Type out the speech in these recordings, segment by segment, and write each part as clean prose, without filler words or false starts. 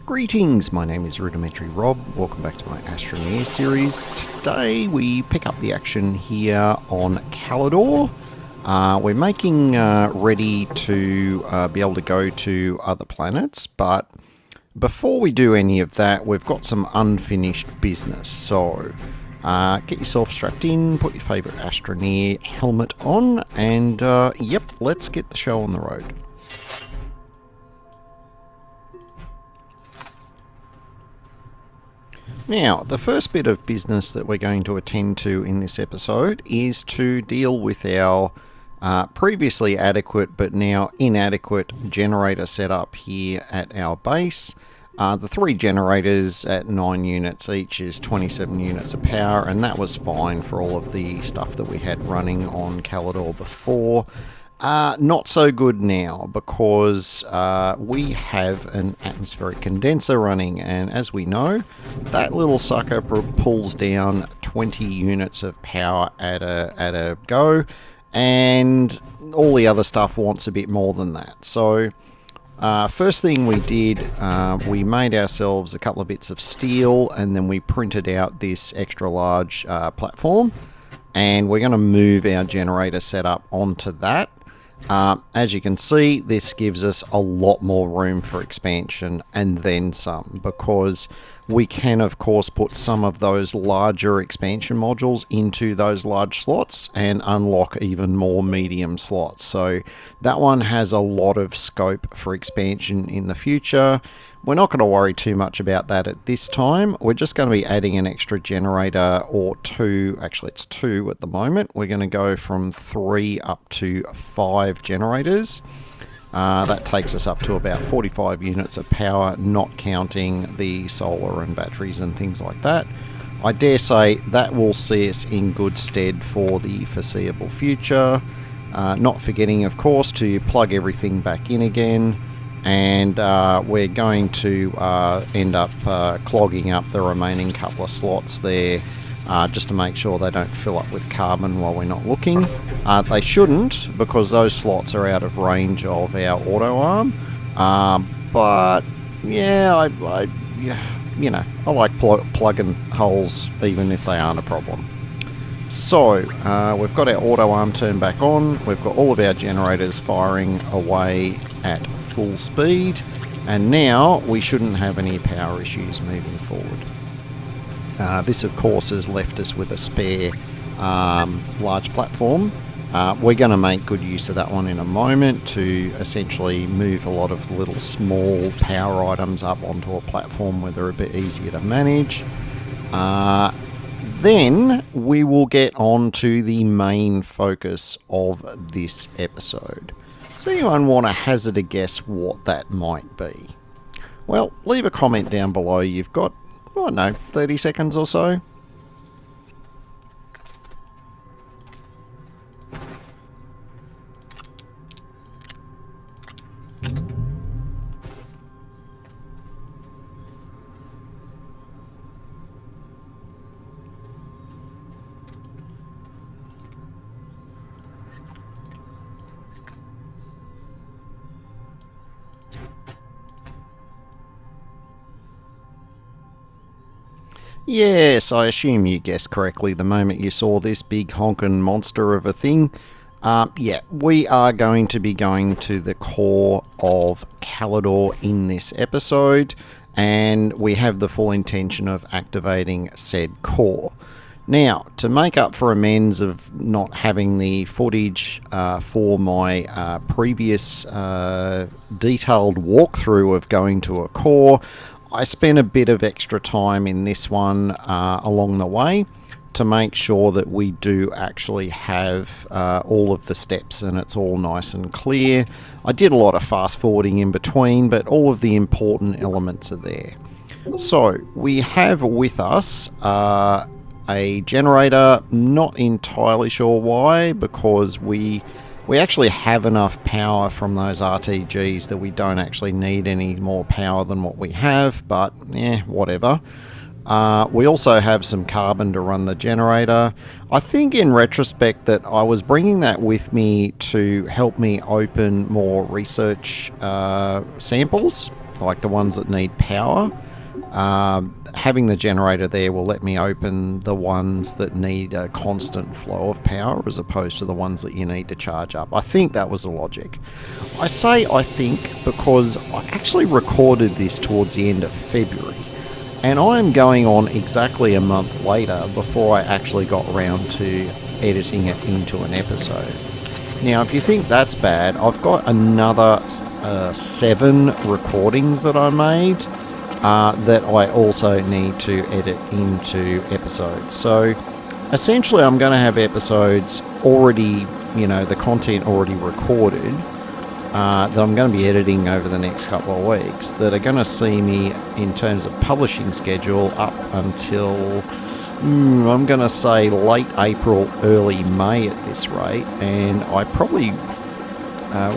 Greetings, my name is Rudimentary Rob. Welcome back to my Astroneer series. Today we pick up the action here on Calidor. We're making ready to be able to go to other planets, but before we do any of that, we've got some unfinished business. So get yourself strapped in, put your favourite Astroneer helmet on, and yep, let's get the show on the road. Now, the first bit of business that we're going to attend to in this episode is to deal with our previously adequate but now inadequate generator setup here at our base. The 3 generators at 9 units each is 27 units of power, and that was fine for all of the stuff that we had running on Calidor before. Not so good now, because we have an atmospheric condenser running, and as we know, that little sucker pulls down 20 units of power at a go, and all the other stuff wants a bit more than that. So first thing we did, we made ourselves a couple of bits of steel, and then we printed out this extra large platform, and we're going to move our generator setup onto that. As you can see, this gives us a lot more room for expansion and then some, because we can of course put some of those larger expansion modules into those large slots and unlock even more medium slots. So that one has a lot of scope for expansion in the future. We're not going to worry too much about that at this time. We're just going to be adding an extra generator or 2. Actually, it's 2 at the moment. We're going to go from 3 up to 5 generators. That takes us up to about 45 units of power, not counting the solar and batteries and things like that. I dare say that will see us in good stead for the foreseeable future. Not forgetting, of course, to plug everything back in again. And we're going to end up clogging up the remaining couple of slots there, just to make sure they don't fill up with carbon while we're not looking. They shouldn't, because those slots are out of range of our auto arm. But yeah, I like plugging holes even if they aren't a problem. So we've got our auto arm turned back on. We've got all of our generators firing away at full speed, and now we shouldn't have any power issues moving forward. This of course has left us with a spare large platform. We're going to make good use of that one in a moment to essentially move a lot of the little small power items up onto a platform where they're a bit easier to manage. Then we will get on to the main focus of this episode. Does anyone want to hazard a guess what that might be? Well, leave a comment down below. You've got, I don't know, 30 seconds or so. Yes, I assume you guessed correctly the moment you saw this big honkin' monster of a thing. Yeah, we are going to be going to the core of Calidor in this episode, and we have the full intention of activating said core. Now, to make up for amends of not having the footage for my previous detailed walkthrough of going to a core, I spent a bit of extra time in this one along the way to make sure that we do actually have all of the steps and it's all nice and clear. I did a lot of fast forwarding in between, but all of the important elements are there. So we have with us a generator, not entirely sure why, because we actually have enough power from those RTGs that we don't actually need any more power than what we have, but whatever. We also have some carbon to run the generator. I think in retrospect that I was bringing that with me to help me open more research samples. like the ones that need power. Having the generator there will let me open the ones that need a constant flow of power as opposed to the ones that you need to charge up. I think that was the logic. I say I think because I actually recorded this towards the end of February, and I am going on exactly a month later before I actually got around to editing it into an episode. Now, if you think that's bad, I've got another 7 recordings that I made that I also need to edit into episodes. So essentially I'm going to have episodes already, the content already recorded that I'm going to be editing over the next couple of weeks that are going to see me, in terms of publishing schedule, up until I'm going to say late April, early May at this rate, and I probably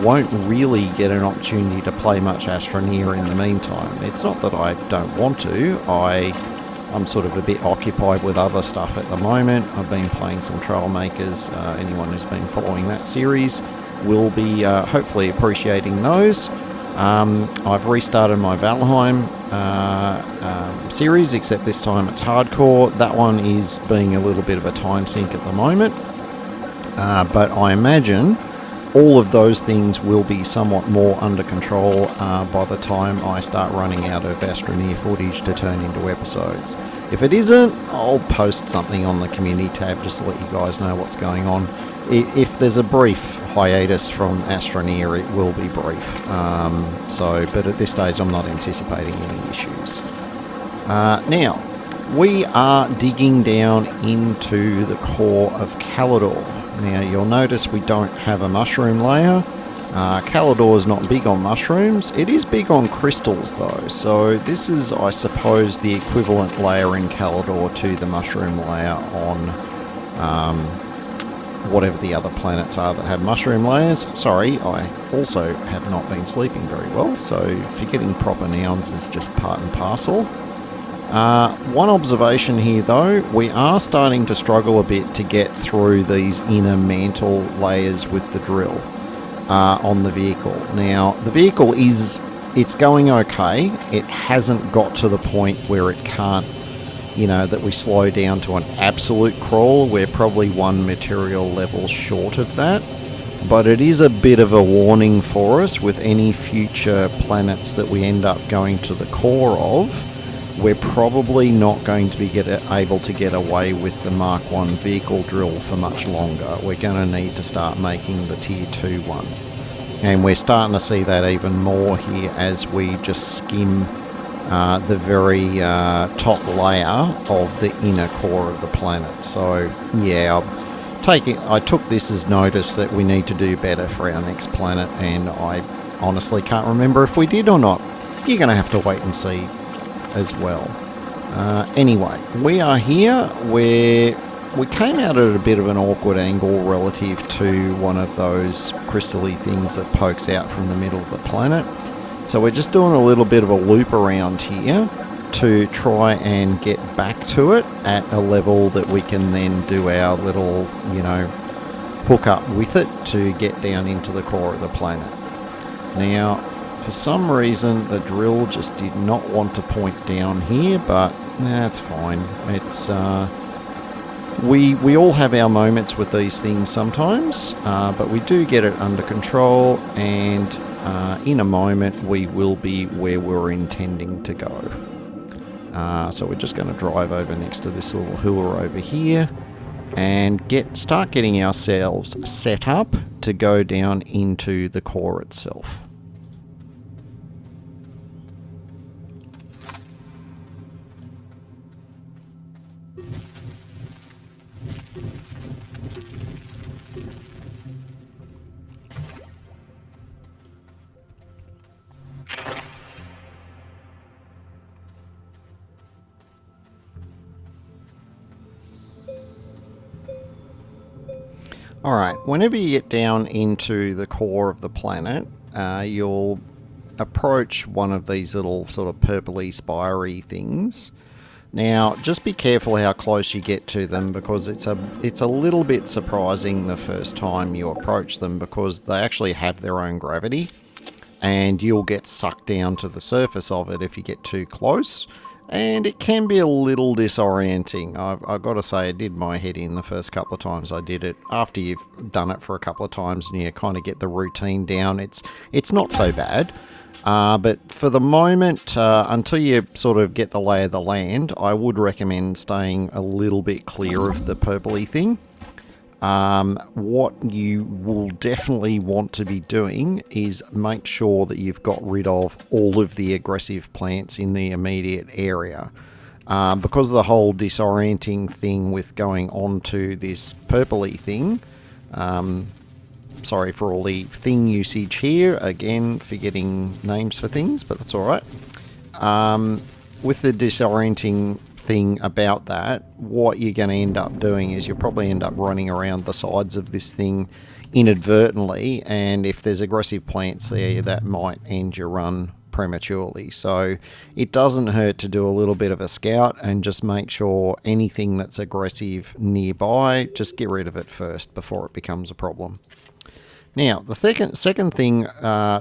won't really get an opportunity to play much Astroneer in the meantime. It's not that I don't want to. I'm sort of a bit occupied with other stuff at the moment. I've been playing some Trailmakers. Anyone who's been following that series will be hopefully appreciating those. I've restarted my Valheim series, except this time it's hardcore. That one is being a little bit of a time sink at the moment. But I imagine all of those things will be somewhat more under control by the time I start running out of Astroneer footage to turn into episodes. If it isn't, I'll post something on the community tab just to let you guys know what's going on. If there's a brief hiatus from Astroneer, it will be brief. But at this stage, I'm not anticipating any issues. Now, we are digging down into the core of Calidor. Now, you'll notice we don't have a mushroom layer. Calidor is not big on mushrooms. It is big on crystals, though. So this is, I suppose, the equivalent layer in Calidor to the mushroom layer on whatever the other planets are that have mushroom layers. Sorry, I also have not been sleeping very well, so forgetting proper nouns is just part and parcel. One observation here though, we are starting to struggle a bit to get through these inner mantle layers with the drill on the vehicle. Now, the vehicle it's going okay. It hasn't got to the point where it can't, that we slow down to an absolute crawl. We're probably one material level short of that. But it is a bit of a warning for us with any future planets that we end up going to the core of. We're probably not going to be able to get away with the Mark 1 vehicle drill for much longer. We're going to need to start making the Tier 2 one. And we're starting to see that even more here as we just skim the very top layer of the inner core of the planet. So, yeah, I took this as notice that we need to do better for our next planet, and I honestly can't remember if we did or not. You're going to have to wait and see as well. Anyway, we are here where we came out at a bit of an awkward angle relative to one of those crystal-y things that pokes out from the middle of the planet. So we're just doing a little bit of a loop around here to try and get back to it at a level that we can then do our little, hook up with it to get down into the core of the planet. Now, for some reason, the drill just did not want to point down here, but that's fine. It's we all have our moments with these things sometimes, but we do get it under control, and in a moment we will be where we're intending to go. So we're just going to drive over next to this little hill over here and start getting ourselves set up to go down into the core itself. Alright, whenever you get down into the core of the planet, you'll approach one of these little sort of purpley, spiry things. Now, just be careful how close you get to them, because it's a little bit surprising the first time you approach them, because they actually have their own gravity. and you'll get sucked down to the surface of it if you get too close. And it can be a little disorienting. I've got to say, it did my head in the first couple of times I did it. After you've done it for a couple of times and you kind of get the routine down, it's not so bad. But for the moment, until you sort of get the lay of the land, I would recommend staying a little bit clear of the purpley thing. What you will definitely want to be doing is make sure that you've got rid of all of the aggressive plants in the immediate area. Because of the whole disorienting thing with going on to this purpley thing, sorry for all the thing usage here, again, forgetting names for things, but that's alright. With the disorienting thing about that, what you're going to end up doing is you'll probably end up running around the sides of this thing inadvertently, and if there's aggressive plants there, that might end your run prematurely. So it doesn't hurt to do a little bit of a scout and just make sure anything that's aggressive nearby, just get rid of it first before it becomes a problem. Now, the second thing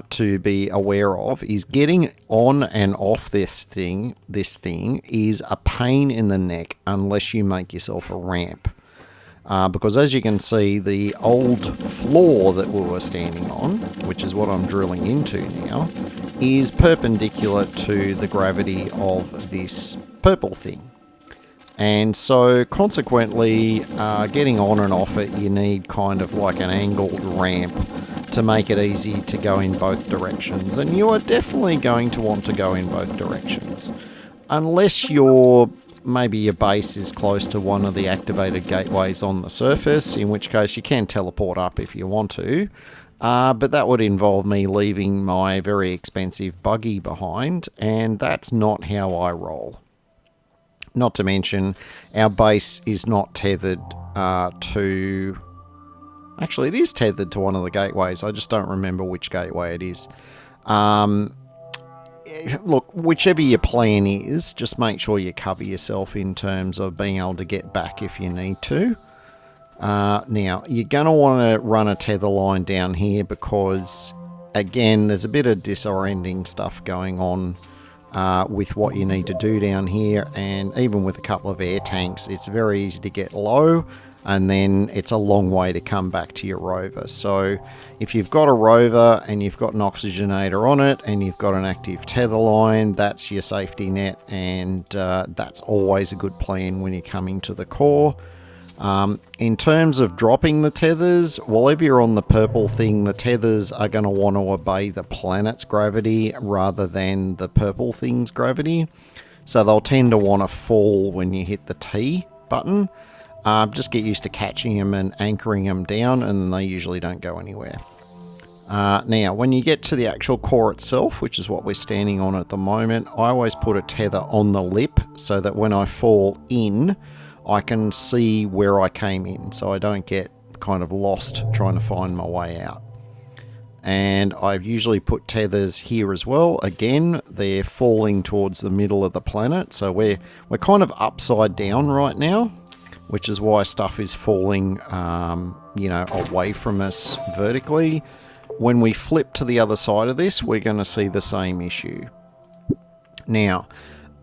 to be aware of is getting on and off this thing. This thing is a pain in the neck unless you make yourself a ramp. Because as you can see, the old floor that we were standing on, which is what I'm drilling into now, is perpendicular to the gravity of this purple thing. And so consequently, getting on and off it, you need kind of like an angled ramp to make it easy to go in both directions. And you are definitely going to want to go in both directions. Unless maybe your base is close to one of the activated gateways on the surface, in which case you can teleport up if you want to. But that would involve me leaving my very expensive buggy behind, and that's not how I roll. Not to mention, our base is not tethered to... Actually, it is tethered to one of the gateways. I just don't remember which gateway it is. Look, whichever your plan is, just make sure you cover yourself in terms of being able to get back if you need to. Now, you're going to want to run a tether line down here because, again, there's a bit of disorienting stuff going on with what you need to do down here, and even with a couple of air tanks, it's very easy to get low, and then it's a long way to come back to your rover. So if you've got a rover and you've got an oxygenator on it and you've got an active tether line, that's your safety net, and that's always a good plan when you're coming to the core. In terms of dropping the tethers, well, if you're on the purple thing, the tethers are going to want to obey the planet's gravity rather than the purple thing's gravity. So they'll tend to want to fall when you hit the T button. Just get used to catching them and anchoring them down, and they usually don't go anywhere. Now, when you get to the actual core itself, which is what we're standing on at the moment, I always put a tether on the lip so that when I fall in, I can see where I came in, so I don't get kind of lost trying to find my way out. And I've usually put tethers here as well. Again, they're falling towards the middle of the planet, so we're kind of upside down right now, which is why stuff is falling, away from us vertically. When we flip to the other side of this, we're going to see the same issue. Now,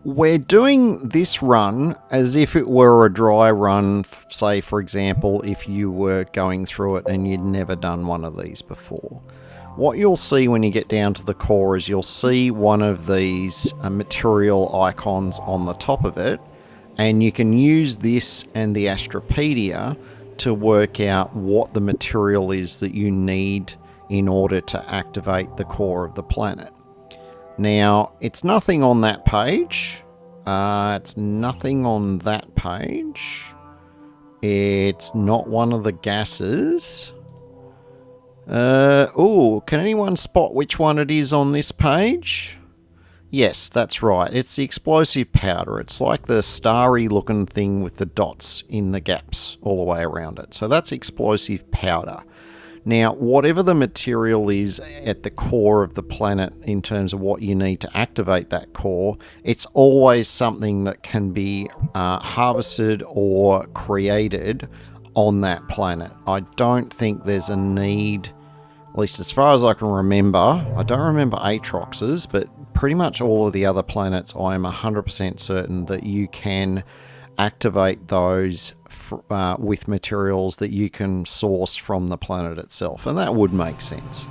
we're doing this run as if it were a dry run, say, for example, if you were going through it and you'd never done one of these before. What you'll see when you get down to the core is you'll see one of these material icons on the top of it, and you can use this and the Astropedia to work out what the material is that you need in order to activate the core of the planet. Now, it's nothing on that page. It's nothing on that page. It's not one of the gases. Can anyone spot which one it is on this page? Yes, that's right. It's the explosive powder. It's like the starry looking thing with the dots in the gaps all the way around it. So that's explosive powder. Now, whatever the material is at the core of the planet in terms of what you need to activate that core, it's always something that can be harvested or created on that planet. I don't think there's a need at least as far as I can remember. I don't remember Aatrox's, but pretty much all of the other planets, I am 100% certain that you can activate those with materials that you can source from the planet itself, and that would make sense.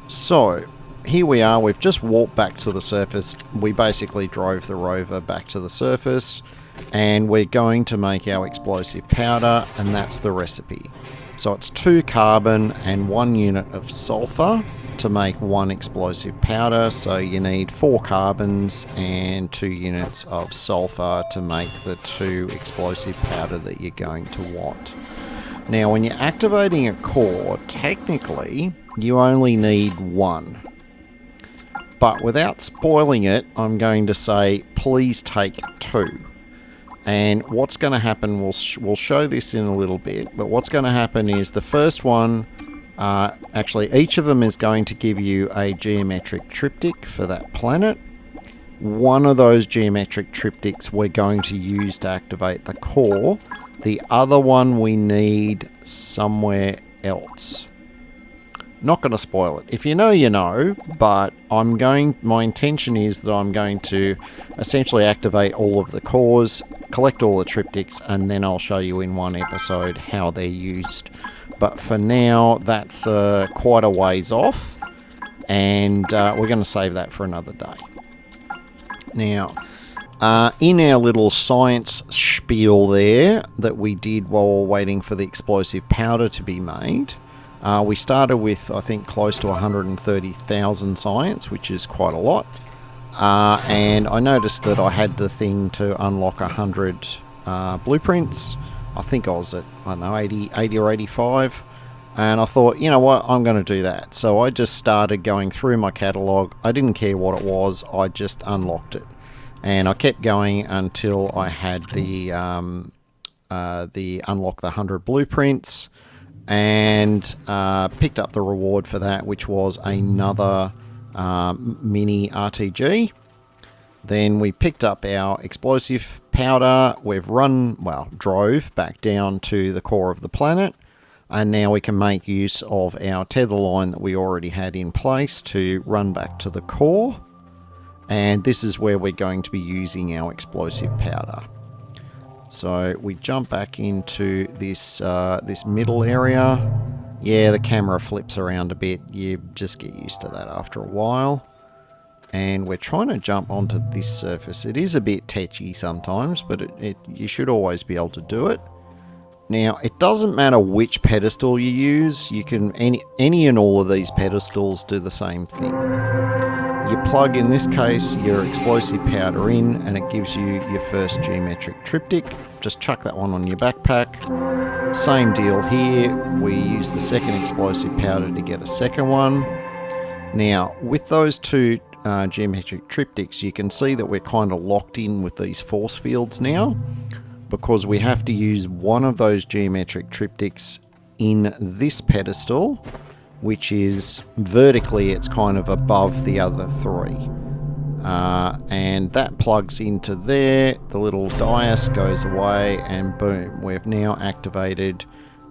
So here we are, we've just walked back to the surface. We basically drove the rover back to the surface, and we're going to make our explosive powder, and that's the recipe. So it's 2 carbon and 1 unit of sulfur to make 1 explosive powder. So you need 4 carbons and 2 units of sulfur to make the 2 explosive powder that you're going to want. Now when you're activating a core, technically you only need 1. But without spoiling it, I'm going to say please take 2. And what's going to happen, we'll show this in a little bit, but what's going to happen is the first one, actually each of them is going to give you a geometric triptych for that planet. One of those geometric triptychs we're going to use to activate the core. The other one we need somewhere else. Not going to spoil it. If you know, you know, but my intention is that I'm going to essentially activate all of the cores, collect all the triptychs, and then I'll show you in one episode how they're used. But for now, that's quite a ways off, and we're going to save that for another day. Now, in our little science spiel there that we did while we were waiting for the explosive powder to be made, we started with, I think, close to 130,000 science, which is quite a lot. And I noticed that I had the thing to unlock 100 blueprints. I think I was at, I don't know, 80 or 85. And I thought, you know what, I'm going to do that. So I just started going through my catalogue. I didn't care what it was, I just unlocked it. And I kept going until I had the unlock the 100 blueprints, and picked up the reward for that, which was another mini RTG. Then we picked up our explosive powder. We've drove back down to the core of the planet, and now we can make use of our tether line that we already had in place to run back to the core. And this is where we're going to be using our explosive powder. So we jump back into this this middle area. Yeah, the camera flips around a bit. You just get used to that after a while. And we're trying to jump onto this surface. It is a bit tetchy sometimes, but you should always be able to do it. Now, it doesn't matter which pedestal you use. You can any and all of these pedestals do the same thing. You plug, in this case, your explosive powder in, and it gives you your first geometric triptych. Just chuck that one on your backpack. Same deal here. We use the second explosive powder to get a second one. Now, with those 2 geometric triptychs, you can see that we're kind of locked in with these force fields now, because we have to use one of those geometric triptychs in this pedestal, which is vertically, it's kind of above the other 3. And that plugs into there, the little dais goes away, and boom, we've now activated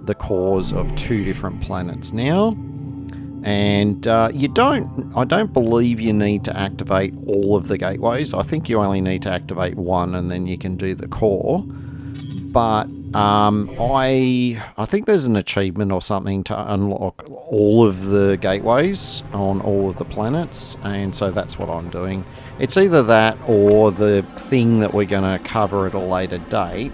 the cores of 2 different planets now. And I don't believe you need to activate all of the gateways. I think you only need to activate 1, and then you can do the core. But I think there's an achievement or something to unlock all of the gateways on all of the planets, and so that's what I'm doing. It's either that or the thing that we're going to cover at a later date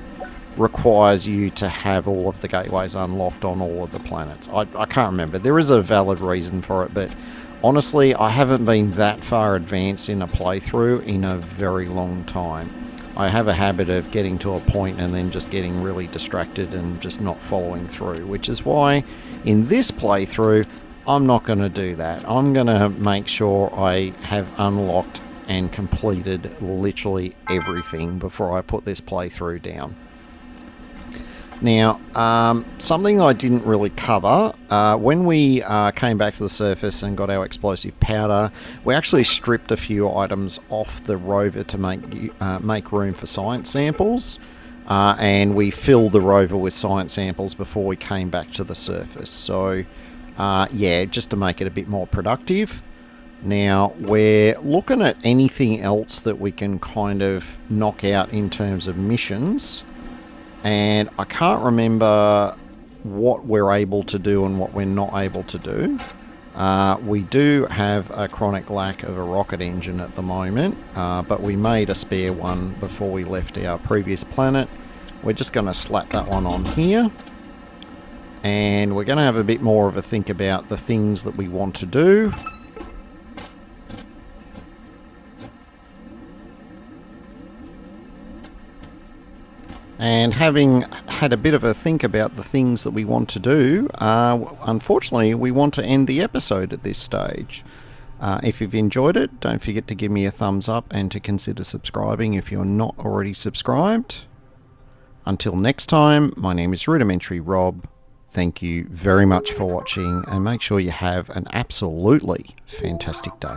requires you to have all of the gateways unlocked on all of the planets. I can't remember. There is a valid reason for it, but honestly, I haven't been that far advanced in a playthrough in a very long time. I have a habit of getting to a point and then just getting really distracted and just not following through, which is why in this playthrough I'm not going to do that. I'm going to make sure I have unlocked and completed literally everything before I put this playthrough down. Now, something I didn't really cover, when we came back to the surface and got our explosive powder, we actually stripped a few items off the rover to make room for science samples, and we filled the rover with science samples before we came back to the surface. So Yeah, just to make it a bit more productive. Now, we're looking at anything else that we can kind of knock out in terms of missions. And I can't remember what we're able to do and what we're not able to do. We do have a chronic lack of a rocket engine at the moment, but we made a spare one before we left our previous planet. We're just going to slap that one on here. And we're going to have a bit more of a think about the things that we want to do. And having had a bit of a think about the things that we want to do, unfortunately, we want to end the episode at this stage. If you've enjoyed it, don't forget to give me a thumbs up and to consider subscribing if you're not already subscribed. Until next time, my name is Rudimentary Rob. Thank you very much for watching, and make sure you have an absolutely fantastic day.